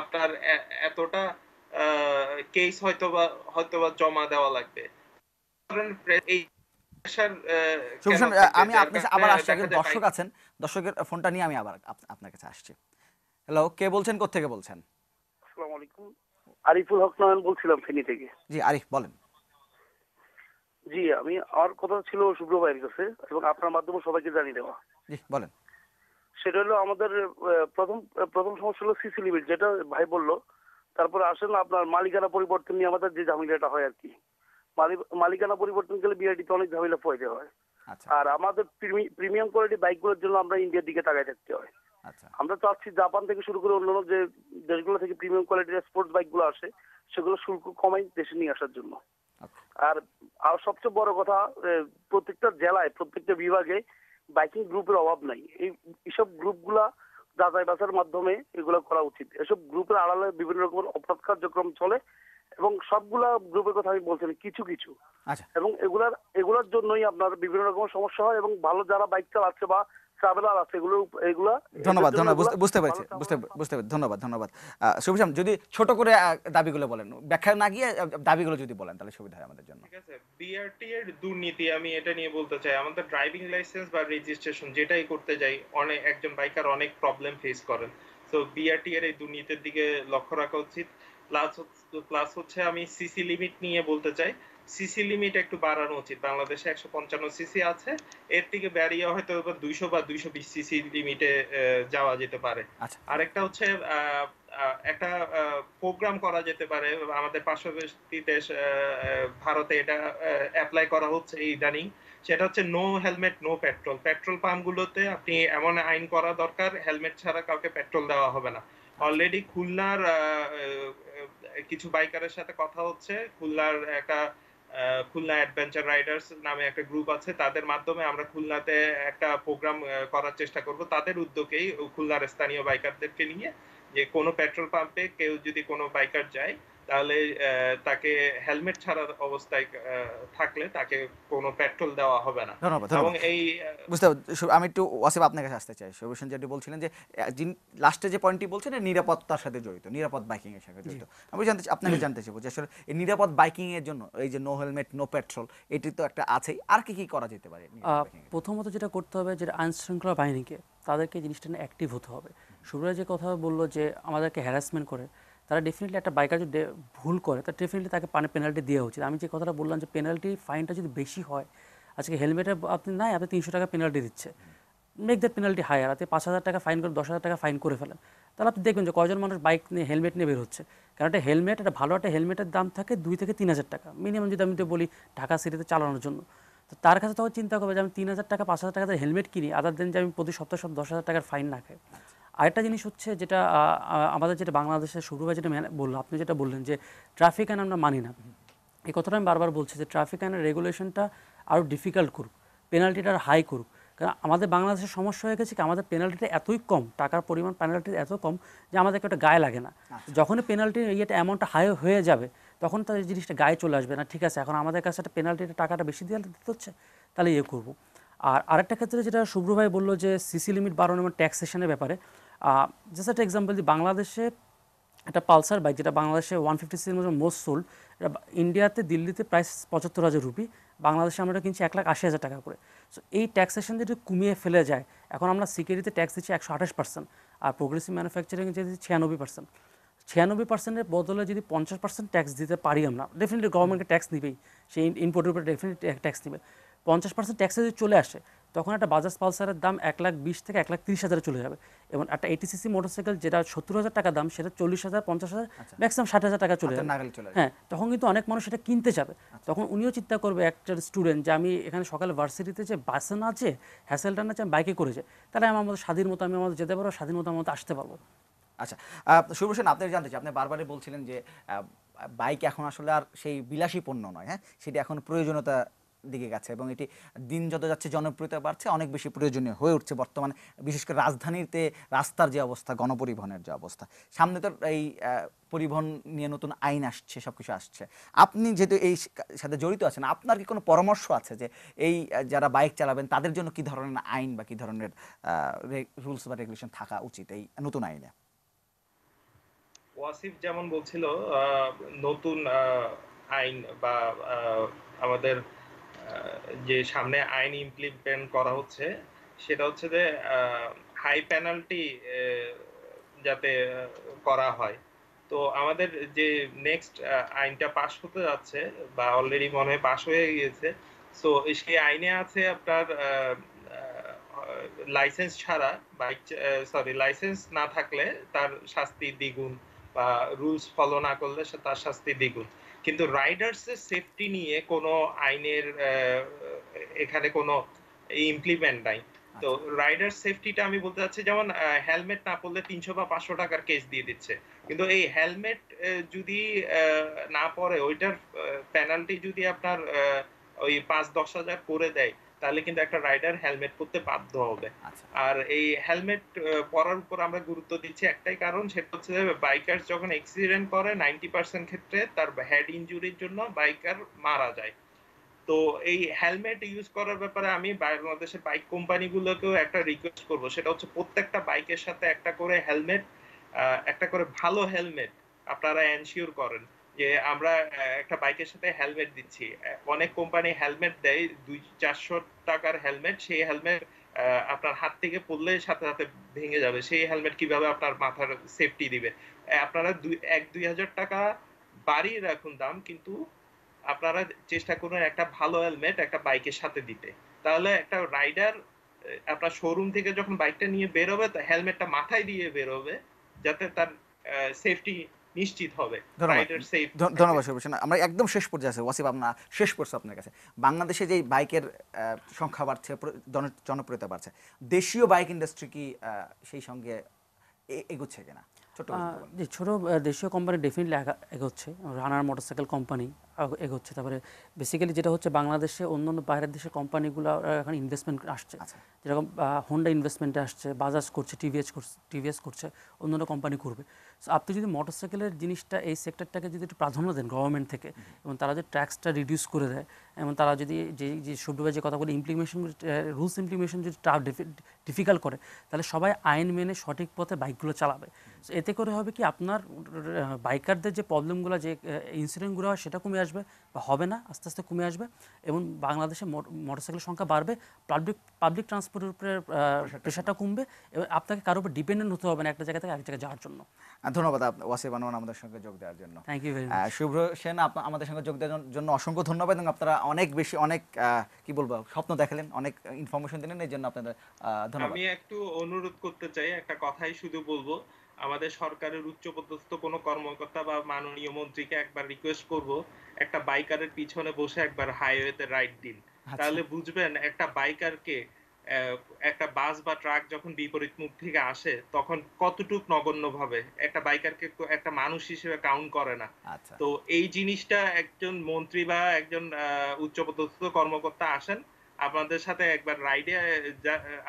আপনার এতটা কেস হয়তোবা জমা দেওয়া লাগবে। আমি আপনার আবার আসছি, একজন দর্শক আছেন, দর্শকের ফোনটা নিয়ে আমি আবার আপনার কাছে আসছি। হ্যালো, কে বলছেন, কোত্থেকে বলছেন? আসসালামু আলাইকুম, আরিফুল হক নয়ন বলছিলাম ফেনী থেকে। জি আরিফ বলেন। জি, আমি আমার কথা ছিল শুভ্র ভাইয়ের কাছে এবং আপনার মাধ্যমে সবাইকে জানিয়ে দেওয়া। জি বলেন। সেটা হলো আমাদের প্রথম সমস্যা হলো সিসি লিমিট, যেটা ভাই বললো। তারপরে আসেন আপনার মালিকানা পরিবর্তন নিয়ে আমাদের যে ঝামেলাটা হয় আর কি। মালিকানা পরিবর্তন করলে বিআরটিতে অনেক ঝামেলা পড়তে হয়। আর আমাদের প্রিমিয়াম কোয়ালিটি বাইকগুলোর জন্য আমরা ইন্ডিয়ার দিকে তাকায় থাকতে হয়। আমরা চাচ্ছি জাপান থেকে শুরু করে অন্যান্য যে দেশগুলো থেকে প্রিমিয়াম কোয়ালিটির স্পোর্টস বাইকগুলো আসে সেগুলো শুল্ক কমাই দেশে নিয়ে আসার জন্য। আর সবচেয়ে বড় কথা, প্রত্যেকটা জেলায় প্রত্যেকটা বিভাগে বাইকিং গ্রুপের অভাব নাই। এইসব গ্রুপগুলা যাচাই বাছাইয়ের মাধ্যমে এগুলো করা উচিত। এসব গ্রুপের আড়ালে বিভিন্ন রকমের অপরাধ কার্যক্রম চলে এবং সবগুলা গ্রুপের কথা আমি বলছি কিছু কিছু, এবং এগুলার জন্যই আপনার বিভিন্ন রকমের সমস্যা হয় এবং ভালো যারা বাইক চালাচ্ছে বা ট্রাভেলার আছে, এগুলো ধন্যবাদ এদের জন্য ধন্যবাদ, এগুলা বুঝতে ভালো পেরেছি, traveler বুঝতে পেরেছি, ধন্যবাদ ধন্যবাদ। শুভশ্যাম, যদি ছোট করে দাবিগুলো বলেন, ব্যাখ্যা না গিয়ে দাবিগুলো যদি বলেন তাহলে সুবিধা হয় আমাদের জন্য। ঠিক আছে, বিআরটি এর দুর্নীতি আমি এটা নিয়ে বলতে চাই। আমাদের ড্রাইভিং লাইসেন্স বা রেজিস্ট্রেশন যেটাই করতে যাই, একজন বাইকার অনেক প্রবলেম ফেস করেন। তো বিআরটি এর এই দুর্নীতির দিকে লক্ষ্য রাখা উচিত। প্লাস হচ্ছে আমি সিসি লিমিট নিয়ে বলতে চাই। সিসি লিমিট একটু বাড়ানো উচিত। বাংলাদেশে 155 সিসি আছে, এর থেকে বাড়িয়ে হয়তো 200 বা 220 সিসি লিমিটে যাওয়া যেতে পারে। আচ্ছা, আরেকটা হচ্ছে একটা প্রোগ্রাম করা যেতে পারে। আমাদের পার্শ্ববর্তী দেশ ভারতে এটা অ্যাপ্লাই করা হচ্ছে ইদানিং। সেটা হচ্ছে no helmet no petrol. Petrol পাম্পগুলোতে আপনি এমন আইন করা দরকার, হেলমেট ছাড়া কাউকে পেট্রোল দেওয়া হবে না। অলরেডি খুলনার কিছু বাইকারের সাথে কথা হচ্ছে। খুলনার একটা খুলনা অ্যাডভেঞ্চার রাইডার্স নামে একটা গ্রুপ আছে, তাদের মাধ্যমে আমরা খুলনাতে একটা প্রোগ্রাম করার চেষ্টা করব, তাদের উদ্যোগেই খুলনার স্থানীয় বাইকারদেরকে নিয়ে, যে কোনো পেট্রোল পাম্পে কেউ যদি কোনো বাইকার যায় তাহলে তাকে হেলমেট ছাড়া অবস্থায় থাকলে তাকে কোনো পেট্রোল দেওয়া হবে না। ধন্যবাদ এবং ধন্যবাদ। এই বুঝতে আমি একটু ওয়াসিফ আপনার কাছে আসতে চাই। শুভেচ্ছন যেটি বলছিলেন যে লাস্টে যে পয়েন্টটি বলছেন নিরাপত্তার সাথে জড়িত, নিরাপদ বাইকিং এর সাথে জড়িত। আমি আপনাকে জানতে চাইবো যে আসলে এই নিরাপদ বাইকিং এর জন্য এই যে নো হেলমেট নো পেট্রোল এটি তো একটা আছেই, আর কি কি করা যেতে পারে? প্রথমত যেটা করতে হবে, যেটা আইন শৃঙ্খলা বাহিনীকে, তাদেরকে জিনিসটা নিয়ে অ্যাক্টিভ হতে হবে। শুরুতে যে কথা বললো যে আমাদেরকে হ্যারাসমেন্ট করে, তারা ডেফিনেটলি একটা বাইকার যদি ভুল করে তার ডেফিনেটলি তাকে পেনাল্টি দেওয়া উচিত। আমি যে কথাটা বললাম যে পেনাল্টি ফাইনটা যদি বেশি হয়, আজকে হেলমেটে আপনি নাই, আপনি 300 টাকা পেনাল্টি দিচ্ছে, মেক দ্যাট পেনাল্টি হায়ার। আপনি 5,000 টাকা ফাইন করে 10,000 টাকা ফাইন করে ফেলেন, তাহলে আপনি দেখবেন যে কয়জন মানুষ বাইক নিয়ে হেলমেট নিয়ে বের হচ্ছে। কারণ একটা হেলমেট, একটা ভালো একটা হেলমেটের দাম থাকে 2 থেকে 3,000 টাকা মিনিমাম, যদি আমি তো বলি ঢাকা সিটিতে চালানোর জন্য। তো তার কাছে তখন চিন্তা করবে যে আমি 3,000 টাকা 5,000 টাকা হেলমেট কিনি, আদার দেন যে আমি প্রতি সপ্তাহে 10,000 টাকার ফাইন না খাই। আরেকটা জিনিস হচ্ছে যেটা আমাদের যেটা বাংলাদেশের শুরুভাবে যেটা বললো, আপনি যেটা বললেন যে ট্রাফিক আইন আমরা মানি না, এই কথাটা আমি বারবার বলছি যে ট্রাফিক আইনের রেগুলেশনটা আরও ডিফিকাল্ট করুক, পেনাল্টিটা আর হাই করুক। কারণ আমাদের বাংলাদেশের সমস্যা হয়ে গেছে কি, আমাদের পেনাল্টিটা এতই কম, টাকার পরিমাণ পেনাল্টি এত কম যে আমাদেরকে ওটা গায়ে লাগে না। যখনই পেনাল্টির অ্যামাউন্টটা হাই হয়ে যাবে তখন তার জিনিসটা গায়ে চলে আসবে না, ঠিক আছে এখন আমাদের কাছে একটা পেনাল্টিটা টাকাটা বেশি দিতে হচ্ছে, তাহলে করবো। আর আরেকটা ক্ষেত্রে যেটা শুভ্র ভাই বললো যে সিসি লিমিট বাড়ানো এবং ট্যাক্সেশনের ব্যাপারে, জাস্ট একটা এক্সাম্পল দিই, বাংলাদেশে একটা পালসার বাইক যেটা বাংলাদেশে 150 সিসির মধ্যে মোস্ট সোল্ড, এটা ইন্ডিয়াতে দিল্লিতে প্রাইস 75,000 রুপি, বাংলাদেশে আমরা এটা কিনছি 1,80,000 টাকা করে। সো এই ট্যাক্সেশন যদি কমিয়ে ফেলে যায়, এখন আমরা সিকিউরিটিতে ট্যাক্স দিচ্ছি 128%, আর প্রোগ্রেসিভ ম্যানুফ্যাকচারিং যে দিচ্ছি 96%। 96%-এর বদলে যদি 50% ট্যাক্স দিতে পারি আমরা, ডেফিনেটলি গভর্নমেন্টকে ট্যাক্স নিবেই, সেই ইম্পোর্টের উপরে ডেফিনেটলি ট্যাক্স নেবে। 50% ট্যাক্সে যদি চলে আসে, তখন একটা বাজাজ পালসারের দাম 1,20,000 থেকে 1,30,000 চলে যাবে, এবং একটা 80cc মোটরসাইকেল যেটা 70,000 টাকা দাম, সেটা 40,000, 50,000, ম্যাক্সিমাম 60,000 টাকা চলে যাবে। হ্যাঁ, তখন কিন্তু অনেক মানুষ এটা কিনতে যাবে। তখন উনিও চিন্তা করবে, একটা স্টুডেন্ট, যে আমি এখানে সকালে ভার্সিটিতে যে বাসে না আছে, হ্যাসেলটা না আছে, আমি বাইকে করে যাই, তাহলে আমার মতো স্বাধীন মতো আমি আমাদের যেতে পারবো, স্বাধীন মতো আমার মতো আসতে পারবো। আচ্ছা, শুভ্রসেন, আপনি জানতে চাই, আপনি বারবারই বলছিলেন যে বাইক এখন আসলে আর সেই বিলাসী পণ্য নয়, হ্যাঁ, সেটি এখন প্রয়োজনীয়তা দিকে গেছে, এবং এটি দিন যত যাচ্ছে জনপ্রিয়তা বাড়ছে, অনেক বেশি প্রয়োজনীয় হয়ে উঠছে বর্তমানে, বিশেষ করে রাজধানীতে রাস্তার যে অবস্থা, গণপরিবহনের যে অবস্থা, সামনে তো এই পরিবহন নিয়ে নতুন আইন আসছে, সব কিছু আসছে। আপনি যেহেতু এই সাথে জড়িত আছেন, আপনার কি কোনো পরামর্শ আছে যে এই যারা বাইক চালাবেন তাদের জন্য কী ধরনের আইন বা কী ধরনের রুলস বা রেগুলেশন থাকা উচিত এই নতুন আইনে? ওয়াসিফ যেমন বলছিল, নতুন আইন বা আমাদের যে সামনে আইন ইমপ্লিমেন্ট করা হচ্ছে, সেটা হচ্ছে যে হাই পেনাল্টি যাতে করা হয়। তো আমাদের যে নেক্সট আইনটা পাস হতে যাচ্ছে, বা অলরেডি মনে হয় পাস হয়ে গিয়েছে, সো সেই আইনে আছে আপনার লাইসেন্স ছাড়া বাইক, লাইসেন্স না থাকলে তার শাস্তি দ্বিগুণ, বা রুলস ফলো না করলে তার শাস্তি দ্বিগুণ। কিন্তু রাইডার্সের সেফটি নিয়ে কোনো আইনের এখানে কোনো ইমপ্লিমেন্ট নাই। তো রাইডার সেফটিটা আমি বলতে চাচ্ছি, যেমন হেলমেট না পরলে 300 বা 500 টাকার কেস দিয়ে দিচ্ছে, কিন্তু এই হেলমেট যদি না পরে ওইটার পেনাল্টি যদি আপনার ওই 5-10 হাজার করে দেয়, তাহলে কিন্তু একটা রাইডার হেলমেট পরতে বাধ্য হবে। আর এই হেলমেট পরার উপর আমরা গুরুত্ব দিচ্ছি একটাই কারণ, সেটা হচ্ছে বাইকার যখন অ্যাক্সিডেন্ট করে 90% ক্ষেত্রে তার হেড ইনজুরির জন্য বাইকার মারা যায়। তো তো এই হেলমেট ইউজ করার ব্যাপারে আমি বাংলাদেশের বাইক কোম্পানিগুলোকেও একটা রিকোয়েস্ট করব, সেটা হচ্ছে প্রত্যেকটা বাইকের সাথে একটা করে হেলমেট, একটা করে ভালো হেলমেট আপনারা এনশিওর করেন যে আমরা একটা বাইকের সাথে হেলমেট দিচ্ছি। অনেক কোম্পানি হেলমেট দেয় 200-400 টাকার হেলমেট, সেই হেলমেট আপনার হাত থেকে পড়লে সাথে সাথে ভেঙে যাবে, সেই হেলমেট কিভাবে আপনার মাথার সেফটি দিবে? আপনারা 1-2 হাজার টাকা বাড়িয়ে রাখুন দাম, কিন্তু আপনারা চেষ্টা করুন একটা ভালো হেলমেট একটা বাইকের সাথে দিতে। তাহলে একটা রাইডার আপনার শোরুম থেকে যখন বাইকটা নিয়ে বেরোবে হেলমেটটা মাথায় দিয়ে বেরোবে, যাতে তার সেফটি নিশ্চিত হবে। ধন্যবাদ রাইডার সেফ ধন্যবাদ শরীফ হোসেন। আমরা একদম শেষ পর্যায়ে আছি, ওয়াসিফ আপনার শেষ প্রশ্ন আপনার কাছে। বাংলাদেশে যে বাইকের সংখ্যা বাড়ছে, জনপ্রিয়তা বাড়ছে, দেশীয় বাইক ইন্ডাস্ট্রি কি সেই সঙ্গে এগোচ্ছে কিনা? জি, ছোটো দেশীয় কোম্পানি ডেফিনেটলি এগোচ্ছে, রানার মোটরসাইকেল কোম্পানি এগোচ্ছে। তারপরে বেসিক্যালি যেটা হচ্ছে বাংলাদেশে অন্যান্য বাইরের দেশের কোম্পানিগুলো এখন ইনভেস্টমেন্ট আসছে, যেরকম হোন্ডা ইনভেস্টমেন্টে আসছে, বাজাজ করছে, টিভিএস করছে, অন্যান্য কোম্পানি করবে। সো আপনি যদি মোটরসাইকেলের জিনিসটা, এই সেক্টরটাকে যদি একটু প্রাধান্য দেন গভর্নমেন্ট থেকে, এবং তারা যদি ট্যাক্সটা রিডিউস করে দেয়, এবং তারা যদি যে সুবিধা যে কথাগুলো ইমপ্লিমেশন, রুলস ইমপ্লিমেশন যদি ডিফিকাল্ট করে, তাহলে সবাই আইন মেনে সঠিক পথে বাইকগুলো চালাবে। এতে করে হবে কি, আপনার বাইকারদের যে প্রবলেমগুলো, যে ইনসিডেন্টগুলো হয়, সেটা কমে আসবে বা হবে না, আস্তে আস্তে কমে আসবে, এবং বাংলাদেশে মোটরসাইকেলের সংখ্যা বাড়বে, পাবলিক ট্রান্সপোর্টের উপরে প্রেশারটা কমবে, এবং আপনাকে কারোর উপর ডিপেন্ডেন্ট হতে হবে না একটা জায়গা থেকে আরেক জায়গায় যাওয়ার জন্য। ধন্যবাদ ওয়াসিফ আনোয়ার আমাদের সঙ্গে যোগ দেওয়ার জন্য। Thank you very much. Shubhra Sen, আমাদের সঙ্গে যোগ দেওয়ার জন্য অসংখ্য ধন্যবাদ, এবং আপনারা অনেক কি বলবো স্বপ্ন দেখালেন, অনেক ইনফরমেশন দিলেন, এই জন্য আপনাদের ধন্যবাদ। আমি একটু অনুরোধ করতে চাই, একটা কথাই শুধু বলবো, আমাদের সরকারের উচ্চপদস্থ কোনো কর্মকর্তা বা মাননীয় মন্ত্রীকে একবার রিকোয়েস্ট করব, একটা বাইকারের পিছনে বসে একবার হাইওয়েতে রাইড দিন, তাহলে বুঝবেন একটা বাইকারকে একটা বাস বা ট্রাক যখন বিপরীত মুখ থেকে আসে তখন কতটুক নগণ্য ভাবে একটা বাইকারকে একটা মানুষ হিসেবে কাউন্ট করে না। তো এই জিনিসটা একজন মন্ত্রী বা একজন উচ্চপদস্থ কর্মকর্তা আসেন আপনাদের সাথে একবার রাইডে,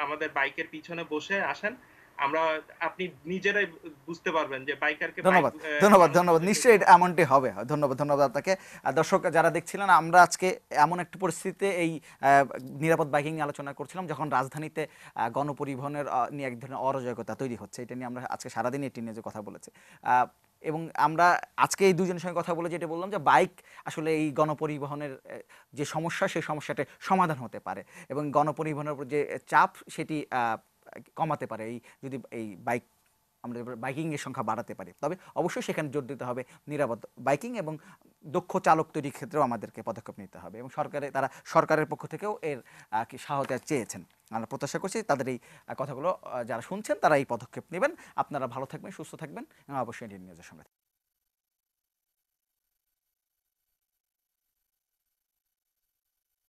আমাদের বাইকের পিছনে বসে আসেন, আপনি নিজেরাই বুঝতে পারবেন যে বাইকারকে। ধন্যবাদ নিশ্চয়ই এমনটি হবে। ধন্যবাদ আপনাকে। দর্শক যারা দেখছিলেন, আমরা আজকে এমন একটা পরিস্থিতিতে এই নিরাপদ বাইকিং নিয়ে আলোচনা করছিলাম যখন রাজধানীতে গণপরিবহনের নিয়ে এক ধরনের অরাজকতা তৈরি হচ্ছে। এটা নিয়ে আমরা আজকে সারাদিন এটি নিয়ে যে কথা বলেছি, এবং আমরা আজকে এই দুজনের সঙ্গে কথা বলে যেটা বললাম যে বাইক আসলে এই গণপরিবহনের যে সমস্যা, সেই সমস্যাটা সমাধান হতে পারে, এবং গণপরিবহনের উপর যে চাপ সেটি কমাতে পারে যদি এই আমরা বাইকিংয়ের সংখ্যা বাড়াতে পারি। তবে অবশ্যই সেখানে জোর দিতে হবে নিরাপদ বাইকিং, এবং দক্ষ চালক তৈরির ক্ষেত্রেও আমাদেরকে পদক্ষেপ নিতে হবে, এবং সরকারের পক্ষ থেকেও এর সহায়তা চেয়েছেন। আমরা প্রত্যাশা করছি তাদের এই কথাগুলো যারা শুনছেন তারা এই পদক্ষেপ নেবেন। আপনারা ভালো থাকবেন, সুস্থ থাকবেন, এবং অবশ্যই নিউজের সঙ্গে